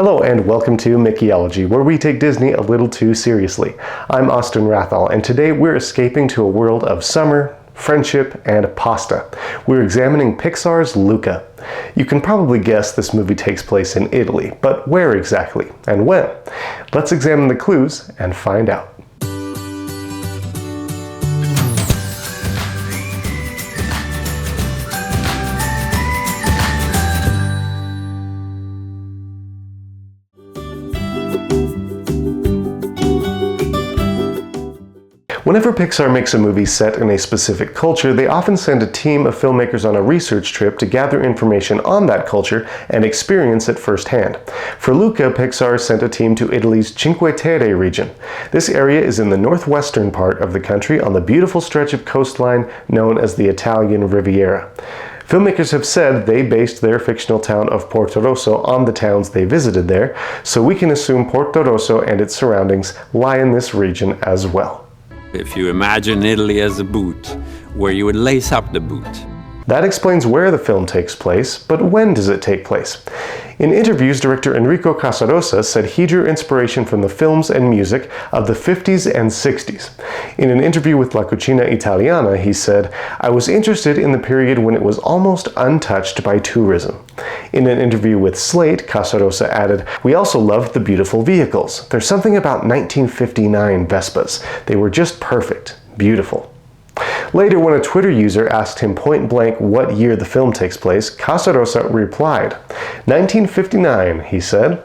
Hello and welcome to Mickeyology, where we take Disney a little too seriously. I'm Austin Rathall, and today we're escaping to a world of summer, friendship, and pasta. We're examining Pixar's Luca. You can probably guess this movie takes place in Italy, but where exactly, and when? Let's examine the clues and find out. Whenever Pixar makes a movie set in a specific culture, they often send a team of filmmakers on a research trip to gather information on that culture and experience it firsthand. For Luca, Pixar sent a team to Italy's Cinque Terre region. This area is in the northwestern part of the country on the beautiful stretch of coastline known as the Italian Riviera. Filmmakers have said they based their fictional town of Portorosso on the towns they visited there, so we can assume Portorosso and its surroundings lie in this region as well. If you imagine Italy as a boot, where you would lace up the boot. That explains where the film takes place, but when does it take place? In interviews, director Enrico Casarosa said he drew inspiration from the films and music of the 50s and 60s. In an interview with La Cucina Italiana, he said, "I was interested in the period when it was almost untouched by tourism." In an interview with Slate, Casarosa added, "We also loved the beautiful vehicles. There's something about 1959 Vespas. They were just perfect, beautiful." Later, when a Twitter user asked him point-blank what year the film takes place, Casarosa replied, "1959, he said.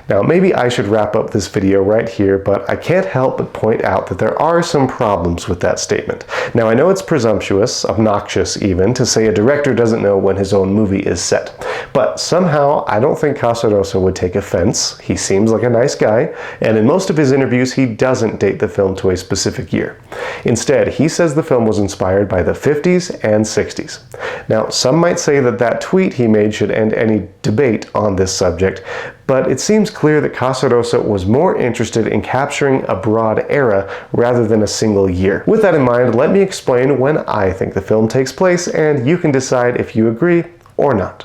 Now, maybe I should wrap up this video right here, but I can't help but point out that there are some problems with that statement. Now, I know it's presumptuous, obnoxious even, to say a director doesn't know when his own movie is set. But somehow, I don't think Casarosa would take offense. He seems like a nice guy, and in most of his interviews, he doesn't date the film to a specific year. Instead, he says the film was inspired by the 50s and 60s. Now, some might say that that tweet he made should end any debate on this subject, but it seems clear that Casarosa was more interested in capturing a broad era rather than a single year. With that in mind, let me explain when I think the film takes place, and you can decide if you agree or not.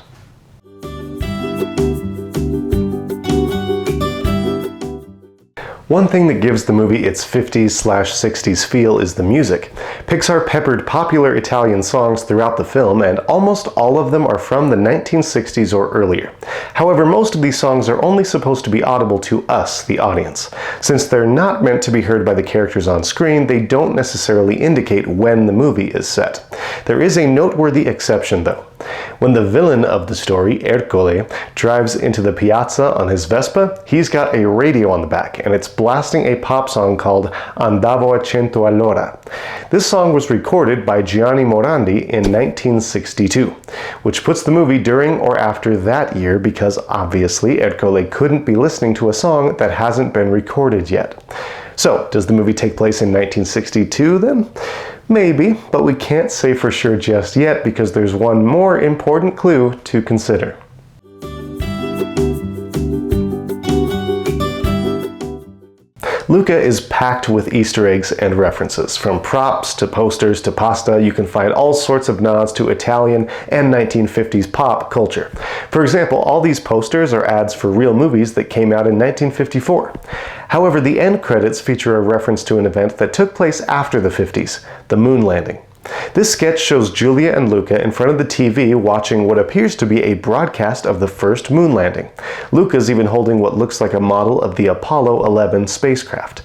One thing that gives the movie its 50s/60s feel is the music. Pixar peppered popular Italian songs throughout the film, and almost all of them are from the 1960s or earlier. However, most of these songs are only supposed to be audible to us, the audience. Since they're not meant to be heard by the characters on screen, they don't necessarily indicate when the movie is set. There is a noteworthy exception, though. When the villain of the story, Ercole, drives into the piazza on his Vespa, he's got a radio on the back, and it's blasting a pop song called Andavo a cento all'ora. This song was recorded by Gianni Morandi in 1962, which puts the movie during or after that year because obviously Ercole couldn't be listening to a song that hasn't been recorded yet. So, does the movie take place in 1962 then? Maybe, but we can't say for sure just yet because there's one more important clue to consider. Luca is packed with Easter eggs and references. From props to posters to pasta, you can find all sorts of nods to Italian and 1950s pop culture. For example, all these posters are ads for real movies that came out in 1954. However, the end credits feature a reference to an event that took place after the 50s, the moon landing. This sketch shows Julia and Luca in front of the TV watching what appears to be a broadcast of the first moon landing. Luca's even holding what looks like a model of the Apollo 11 spacecraft.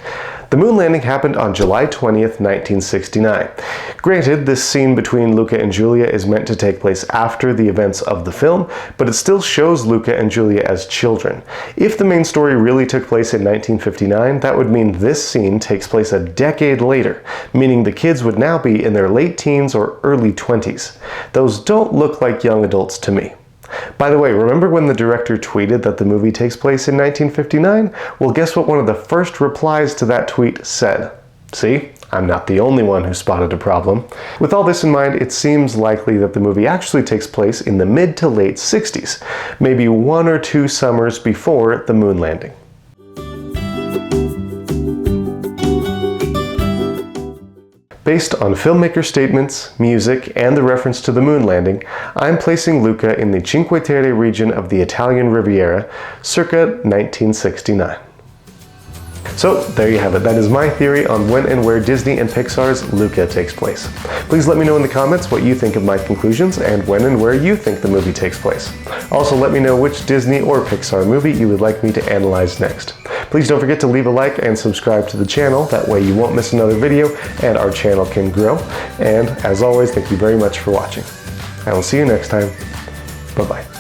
The moon landing happened on July 20th, 1969. Granted, this scene between Luca and Julia is meant to take place after the events of the film, but it still shows Luca and Julia as children. If the main story really took place in 1959, that would mean this scene takes place a decade later, meaning the kids would now be in their late teens or early 20s. Those don't look like young adults to me. By the way, remember when the director tweeted that the movie takes place in 1959? Well, guess what one of the first replies to that tweet said? See? I'm not the only one who spotted a problem. With all this in mind, it seems likely that the movie actually takes place in the mid to late 60s, maybe 1 or 2 summers before the moon landing. Based on filmmaker statements, music, and the reference to the moon landing, I'm placing Luca in the Cinque Terre region of the Italian Riviera, circa 1969. So, there you have it. That is my theory on when and where Disney and Pixar's Luca takes place. Please let me know in the comments what you think of my conclusions and when and where you think the movie takes place. Also, let me know which Disney or Pixar movie you would like me to analyze next. Please don't forget to leave a like and subscribe to the channel. That way you won't miss another video and our channel can grow. And as always, thank you very much for watching. I will see you next time. Bye-bye.